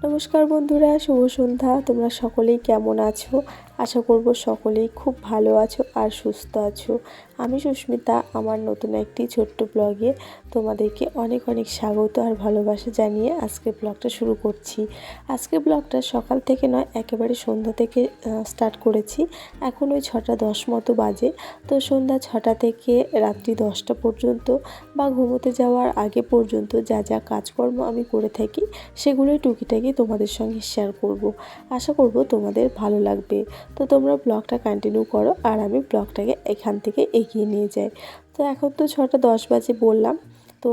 নমস্কার বন্ধুরা, শুভ সন্ধ্যা। তোমরা সকলেই কেমন আছো? আশা করব সকলেই খুব ভালো আছো আর সুস্থ আছো। আমি সুস্মিতা, আমার নতুন একটি ছোট্ট ব্লগে তোমাদেরকে অনেক অনেক স্বাগত আর ভালোবাসা জানিয়ে আজকের ব্লগটা শুরু করছি। আজকের ব্লগটা সকাল থেকে নয়, একেবারে সন্ধ্যা থেকে স্টার্ট করেছি। এখন ওই 6:10 মতো বাজে। তো সন্ধ্যা 6টা থেকে রাত্রি 10টা পর্যন্ত বা ঘুমোতে যাওয়ার আগে পর্যন্ত যা যা কাজকর্ম আমি করে থাকি সেগুলোই টুকিটাকি তোমাদের সঙ্গে শেয়ার করব। আশা করব তোমাদের ভালো লাগবে। তো তোমরা ব্লগটা কন্টিনিউ করো আর আমি ব্লগটাকে এখান থেকে এগিয়ে নিয়ে যাই। তো এখন তো 6:10 বাজে বললাম। তো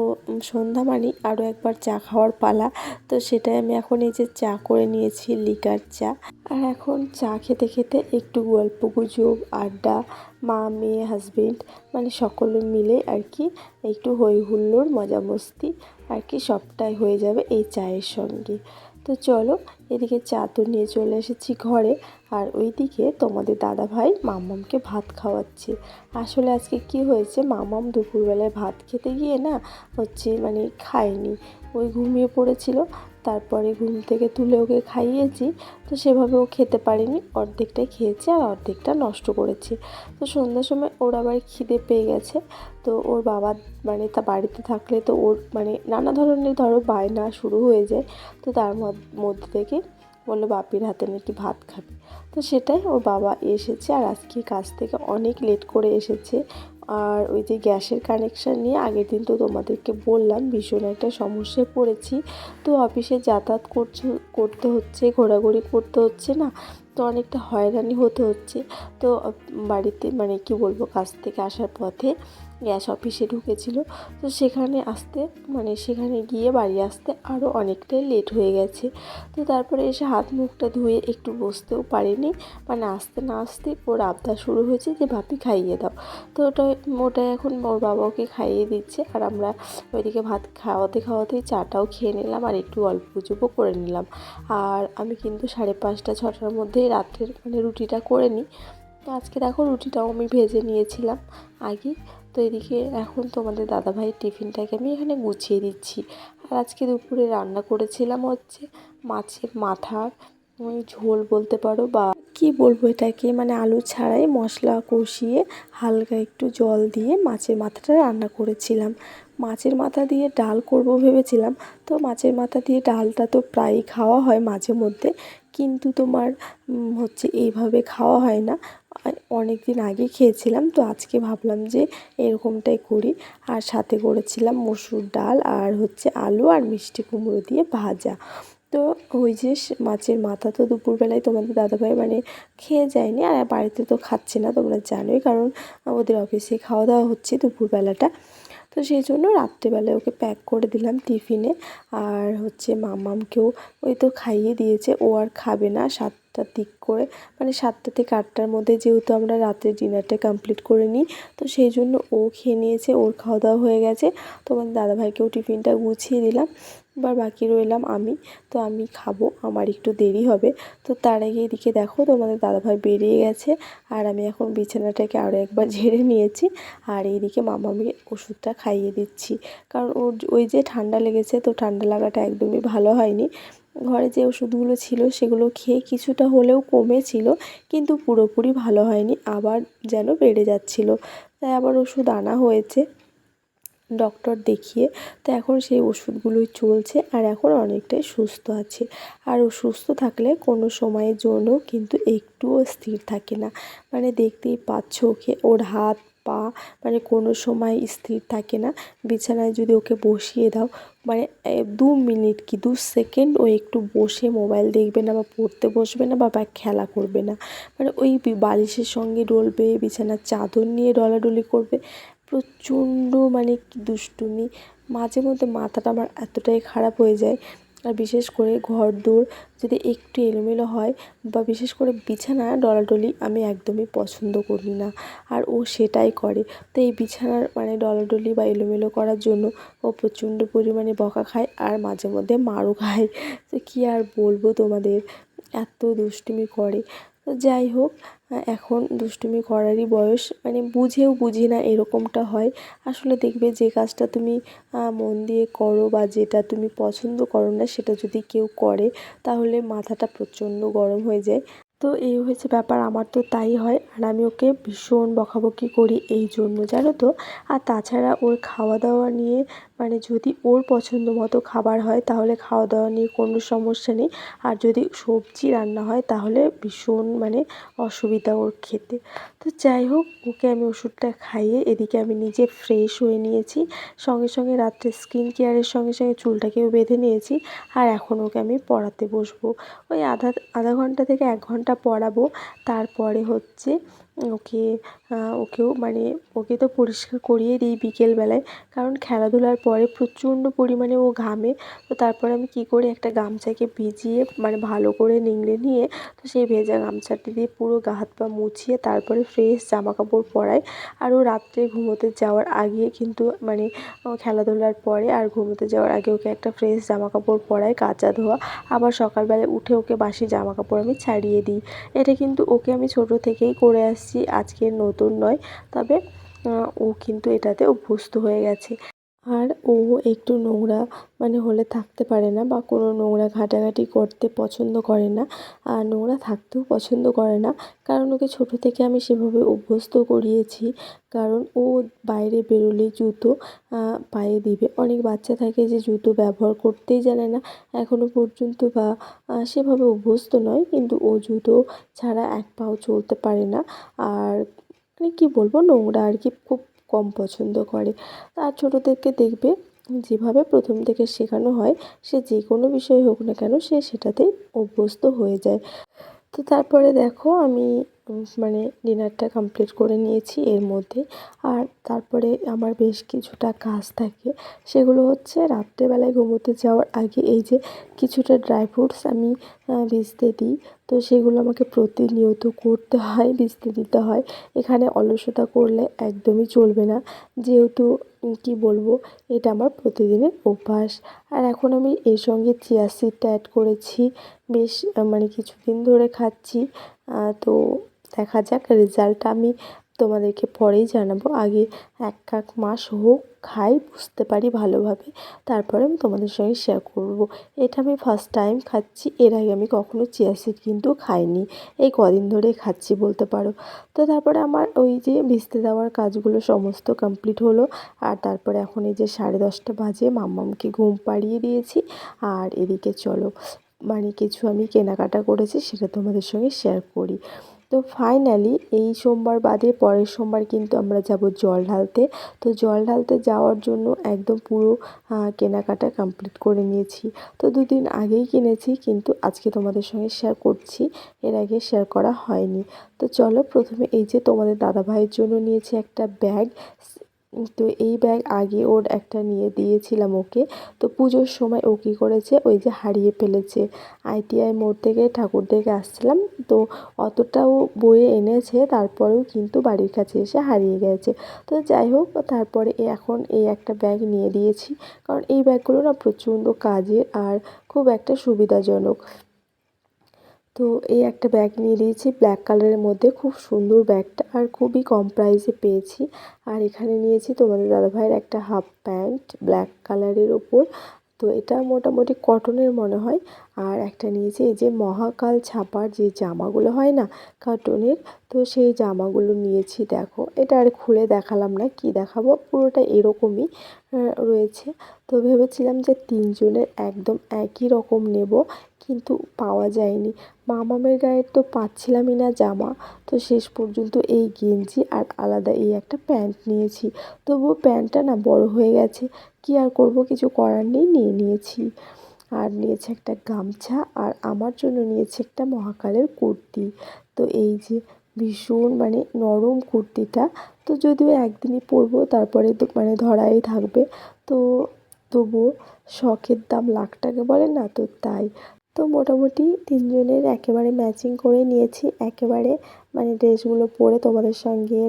সন্ধ্যা মানে আরও একবার চা খাওয়ার পালা। তো সেটাই আমি এখন এই যে চা করে নিয়েছি, লিকার চা। আর এখন চা খেতে খেতে একটু গল্প গুজব, আড্ডা, মা মেয়ে হাজবেন্ড মানে সকলে মিলে আর কি একটু হই হুল্লোড় মজা মস্তি আর কি সবটাই হয়ে যাবে এই চায়ের সঙ্গে। তো চলো, এদিকে চা তো নিয়ে চলে এসেছি ঘরে। আর ওইদিকে তোমাদের দাদাভাই মাম্মামকে ভাত খাওয়াচ্ছে। আসলে আজকে কি হয়েছে, মাম্মাম দুপুরবেলায় ভাত খেতে গিয়ে না মানে খায়নি, ওই ঘুমিয়ে পড়েছিল। তারপরে ঘুম থেকে তুলে ওকে খাইয়েছি। তো সেভাবে ও খেতে পারেনি, অর্ধেকটাই খেয়েছে আর অর্ধেকটা নষ্ট করেছে। তো সন্ধ্যার সময় ওর আবার খিদে পেয়ে গেছে। তো ওর বাবা তা বাড়িতে থাকলে তো ওর নানা ধরনের বায়না শুরু হয়ে যায়। তো তার মধ্যে থেকে বললো বাপির হাতে নাকি ভাত খাবে। তো সেটাই, ওর বাবা এসেছে আর আজকে কাজ থেকে অনেক লেট করে এসেছে। আর ওই যে গ্যাসের কানেকশান নিয়ে আগের দিন তো তোমাদেরকে বললাম ভীষণ একটা সমস্যায় পড়েছি। তো অফিসে যাতায়াত করতে হচ্ছে, ঘোরাঘুরি করতে হচ্ছে না, তো অনেকটা হয়রানি হতে হচ্ছে। তো বাড়িতে কি বলবো, কাজ থেকে আসার পথে গ্যাস অফিসে ঢুকেছিল। তো সেখানে গিয়ে বাড়ি আসতে আরও অনেকটাই লেট হয়ে গেছে। তো তারপরে এসে হাত মুখটা ধুয়ে একটু বসতেও পারিনি, আসতে না আসতে ওর আবদার শুরু হয়েছে যে ভাপি খাইয়ে দাও। তো ওটাই এখন ওর বাবাকে খাইয়ে দিচ্ছে। আর আমরা ওইদিকে ভাত খাওয়াতেই চাটাও খেয়ে নিলাম আর একটু গল্প গুজবও করে নিলাম। আর আমি কিন্তু 5:30 6টার মধ্যেই রাত্রের রুটিটা করে নিই। তো আজকে দেখো রুটিটাও আমি ভেজে নিয়েছিলাম আগে। তো এদিকে এখন তোমাদের দাদাভাইয়ের টিফিনটাকে আমি এখানে গুছিয়ে দিচ্ছি। আর আজকে দুপুরে রান্না করেছিলাম হচ্ছে মাছের মাথার ঝোল বলতে পারো, বা কি বলবো এটাকে, আলু ছাড়াই মশলা কষিয়ে হালকা একটু জল দিয়ে মাছের মাথাটা রান্না করেছিলাম। মাছের মাথা দিয়ে ডাল করব ভেবেছিলাম। তো মাছের মাথা দিয়ে ডালটা তো প্রায়ই খাওয়া হয় মাঝে মধ্যে, কিন্তু এইভাবে খাওয়া হয় না। অনেক দিন আগে খেয়েছিলাম, তো আজকে ভাবলাম যে এরকমটাই করি। আর সাথে করেছিলাম মসুর ডাল আর আলু আর মিষ্টি কুমড়ো দিয়ে ভাজা। তো ওই যে মাছের মাথা তো দুপুরবেলায় তোমাদের দাদাভাই খেয়ে যায়নি, আর বাড়িতে তো খাচ্ছে না, তোমরা জানোই, কারণ ওদের অফিসে খাওয়া দাওয়া হচ্ছে দুপুরবেলাটা। তো সেই জন্য রাত্রেবেলায় ওকে প্যাক করে দিলাম টিফিনে। আর মামামকেও ওই তো খাইয়ে দিয়েছে, ও আর খাবে না 7টার দিক করে, 7টা থেকে 8টার মধ্যে যেহেতু আমরা রাতের ডিনারটা কমপ্লিট করে নিই। তো সেই জন্য ও খেয়ে নিয়েছে, ওর খাওয়া দাওয়া হয়ে গেছে। তোমাদের দাদাভাইকেও টিফিনটা গুছিয়ে দিলাম। এবার বাকি রইলাম আমি। তো আমি খাবো, আমার একটু দেরি হবে। তো তার আগে এদিকে দেখো তোমাদের দাদাভাই বেরিয়ে গেছে। আর আমি এখন বিছানাটাকে আরও একবার ঝেড়ে নিয়েছি। আর এইদিকে মামাকে ওষুধটা খাইয়ে দিচ্ছি, কারণ ওর ওই যে ঠান্ডা লেগেছে, তো ঠান্ডা লাগাটা একদমই ভালো হয়নি। ঘরে যে ওষুধগুলো ছিল সেগুলো খেয়ে কিছুটা হলেও কমেছিল, কিন্তু পুরোপুরি ভালো হয়নি, আবার যেন বেড়ে যাচ্ছিল। তাই আবার ওষুধ আনা হয়েছে ডক্টর দেখিয়ে। তো এখন সেই ওষুধগুলোই চলছে আর এখন অনেকটাই সুস্থ আছে। আর ও সুস্থ থাকলে কোনো সময়ের জন্য কিন্তু একটুও স্থির থাকে না। দেখতেই পাচ্ছ ওকে, ওর হাত পা কোনো সময় স্থির থাকে না। বিছানায় যদি ওকে বসিয়ে দাও 2 মিনিট কি 2 সেকেন্ড ও একটু বসে মোবাইল দেখবে না, বা পড়তে বসবে না, বা খেলা করবে না। ওই বালিশের সঙ্গে ডলবে, বিছানার চাদর নিয়ে ডলাডলি করবে, প্রচণ্ড কি দুষ্টুমি। মাঝে মধ্যে মাথাটা আমার এতটাই খারাপ হয়ে যায়। আর বিশেষ করে ঘরদোর যদি একটু এলোমেলো হয়, বা বিশেষ করে বিছানা ডলাডলি আমি একদমই পছন্দ করি না, আর ও সেটাই করে। তো এই বিছানার ডলাডলি বা এলোমেলো করার জন্য ও প্রচণ্ড পরিমাণে বকা খায় আর মাঝে মধ্যে মারও খায়। তো কী আর বলবো তোমাদের, এত দুষ্টুমি করে। তো যাই হোক, এখন দুষ্টুমি করারই বয়স, মানে বুঝেও বুঝি না এরকমটা হয়। আসলে দেখবে যে কাজটা তুমি মন দিয়ে করো বা যেটা তুমি পছন্দ করো না সেটা যদি কেউ করে তাহলে মাথাটা প্রচণ্ড গরম হয়ে যায়। তো এই হয়েছে ব্যাপার, আমার তো তাই হয়। আর আমি ওকে ভীষণ বকাবকি করি এই জন্য, জানো তো। আর তাছাড়া ওর খাওয়া দাওয়া নিয়ে, মানে যদি ওর পছন্দ মতো খাবার হয় তাহলে খাওয়া দাওয়া নিয়ে কোনো সমস্যা নেই। আর যদি সবজি রান্না হয় তাহলে ভীষণ মানে অসুবিধা ওর খেতে। তো যাই হোক, ওকে আমি ওষুধটা খাইয়ে এদিকে আমি নিজে ফ্রেশ হয়ে নিয়েছি। সঙ্গে সঙ্গে রাত্রে স্কিন কেয়ারের সঙ্গে সঙ্গে চুলটাকেও বেঁধে নিয়েছি। আর এখন ওকে আমি পড়াতে বসবো। ওই আধা আধা ঘন্টা থেকে 1 ঘন্টা পড়াবো। তারপরে হচ্ছে ওকে ওকেও মানে ওকে তো পরিষ্কার করিয়ে দিই বিকেলবেলায়, কারণ খেলাধুলার পরে প্রচণ্ড পরিমাণে ও ঘামে। তো তারপরে আমি কী করি, একটা গামছাকে ভিজিয়ে মানে ভালো করে নিংড়ে নিয়ে, তো সেই ভেজা গামছাটি দিয়ে পুরো গা হাত পা মুছিয়ে তারপরে ফ্রেশ জামাকাপড় পরাই। আর ও রাত্রে ঘুমোতে যাওয়ার আগে কিন্তু মানে খেলাধুলার পরে আর ঘুমোতে যাওয়ার আগে ওকে একটা ফ্রেশ জামাকাপড় পরাই, কাচা ধোয়া। আবার সকালবেলায় উঠে ওকে বাসি জামাকাপড় আমি ছাড়িয়ে দিই। এটা কিন্তু ওকে আমি ছোটো থেকেই করে আসছি, আজকের নতুন নয়। তবে ও কিন্তু এটাতে অভ্যস্ত হয়ে গেছে। আর ও একটু নোংরা মানে হলে থাকতে পারে না, বা কোনো নোংরা ঘাঁটাঘাঁটি করতে পছন্দ করে না। আর নোংরা থাকতেও পছন্দ করে না, কারণ ওকে ছোটো থেকে আমি সেভাবে অভ্যস্ত করিয়েছি। কারণ ও বাইরে বেরোলে জুতো পায়ে দিবে। অনেক বাচ্চা থাকে যে জুতো ব্যবহার করতেই জানে না এখনও পর্যন্ত, বা সেভাবে অভ্যস্ত নয়, কিন্তু ও জুতো ছাড়া এক পাও চলতে পারে না। আর মানে কী বলবো, নোংরা আর কি খুব কম পছন্দ করে। আর ছোটো থেকে দেখবে যেভাবে প্রথম থেকে শেখানো হয়, সে যে কোনো বিষয় হোক না কেন সে সেটাতেই অভ্যস্ত হয়ে যায়। তো তারপরে দেখো আমি মানে ডিনারটা কমপ্লিট করে নিয়েছি এর মধ্যে। আর তারপরে আমার বেশ কিছুটা কাজ থাকে, সেগুলো হচ্ছে রাত্রেবেলায় ঘুমোতে যাওয়ার আগে এই যে কিছুটা ড্রাই ফ্রুটস আমি ভিজতে দিই। তো সেগুলো আমাকে প্রতিনিয়ত করতে হয়, ভিজতে দিতে হয়। এখানে অলসতা করলে একদমই চলবে না, যেহেতু কী বলবো, এটা আমার প্রতিদিনের অভ্যাস। আর এখন আমি এর সঙ্গে চিয়া সিডটা অ্যাড করেছি, বেশ মানে কিছুদিন ধরে খাচ্ছি। তো দেখা যাক, রেজাল্টটা আমি তোমাদেরকে পরেই জানাবো। আগে 1 মাস হোক, খাই, বুঝতে পারি ভালোভাবে, তারপরে আমি তোমাদের সঙ্গে শেয়ার করব। এটা আমি ফার্স্ট টাইম খাচ্ছি, এর আগে আমি কখনো চিয়া সিড কিন্তু খাইনি, এই কদিন ধরেই খাচ্ছি বলতে পারো। তো তারপরে আমার ওই যে ভিজতে দেওয়ার কাজগুলো সমস্ত কমপ্লিট হলো। আর তারপরে এখন এই যে 10:30 বাজে, মাম্মামকে ঘুম পাড়িয়ে দিয়েছি। আর এদিকে চলো মানে কিছু আমি কেনাকাটা করেছি সেটা তোমাদের সঙ্গে শেয়ার করি। তো ফাইনালি এই সোমবার বাদে পরের সোমবার কিন্তু আমরা যাব জল ঢালতে। তো জল ঢালতে যাওয়ার জন্য একদম পুরো কেনাকাটা কমপ্লিট করে নিয়েছি। তো 2 দিন আগেই কিনেছি, কিন্তু আজকে তোমাদের সঙ্গে শেয়ার করছি, এর আগে শেয়ার করা হয়নি। তো চলো, প্রথমে এই যে তোমাদের দাদাভাইয়ের জন্য নিয়েছি একটা ব্যাগ। তো এই ব্যাগ আগে ওর একটা নিয়ে দিয়েছিলাম ওকে। তো পুজোর সময় ও কী করেছে, ওই যে হারিয়ে ফেলেছে। ITI মোড় থেকে ঠাকুর দেখে আসছিলাম, তো অতটাও বয়ে এনেছে, তারপরেও কিন্তু বাড়ির কাছে এসে হারিয়ে গেছে। তো যাই হোক, তারপরে এখন এই একটা ব্যাগ নিয়ে দিয়েছি, কারণ এই ব্যাগগুলো না প্রচণ্ড কাজের আর খুব একটা সুবিধাজনক। তো এই একটা ব্যাগ নিয়ে দিয়েছি ব্ল্যাক কালারের মধ্যে, খুব সুন্দর ব্যাগটা, আর খুবই কম প্রাইসে পেয়েছি। আর এখানে নিয়েছি তোমাদের দাদাভাইয়ের একটা হাফ প্যান্ট ব্ল্যাক কালারের ওপর, তো এটা মোটামুটি কটনের মনে হয়। আর একটা নিয়েছি এই যে মহাকাল ছাপার যে জামাগুলো হয় না কটনের, তো সেই জামাগুলো নিয়েছি। দেখো, এটা আর খুলে দেখালাম না, কি দেখাবো, পুরোটা এরকমই রয়েছে। তো ভেবেছিলাম যে 3 জনের একদম একই রকম নেব, কিন্তু পাওয়া যায়নি। মামামের গায়ের তো পাচ্ছিলামই না জামা। তো শেষ পর্যন্ত এই গেঞ্জি আর আলাদা এই একটা প্যান্ট নিয়েছি। তবুও প্যান্টটা না বড় হয়ে গেছে, কী আর করব, কিছু করার নেই, নিয়ে নিয়েছি। আর নিয়েছি একটা গামছা, আর আমার জন্য নিয়েছি একটা মহাকালের কুর্তি। তো এই যে ভীষণ মানে নরম কুর্তিটা, তো যদিও একদিনই পরবো, তারপরে তো মানে ধরাই থাকবে। তো তবুও শখের দাম লাখ টাকা বলে না, তো তাই। তো মোটামুটি 3 জনের একেবারে ম্যাচিং করে নিয়েছি, একেবারে মানে ড্রেসগুলো পরে তোমাদের সঙ্গে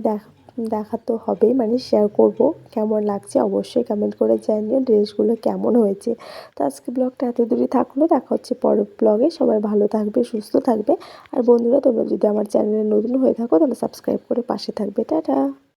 দেখা তো হবেই, মানে শেয়ার করব। কেমন লাগছে অবশ্যই কমেন্ট করে জানিও, ড্রেসগুলো কেমন হয়েছে। তো আজকে ব্লগটা এত দূরই থাকলো, দেখা হচ্ছে পরের ব্লগে। সবাই ভালো থাকবে, সুস্থ থাকবে। আর বন্ধুরা, তোমরা যদি আমার চ্যানেলে নতুন হয়ে থাকো তাহলে সাবস্ক্রাইব করে পাশে থাকবে। টাটা।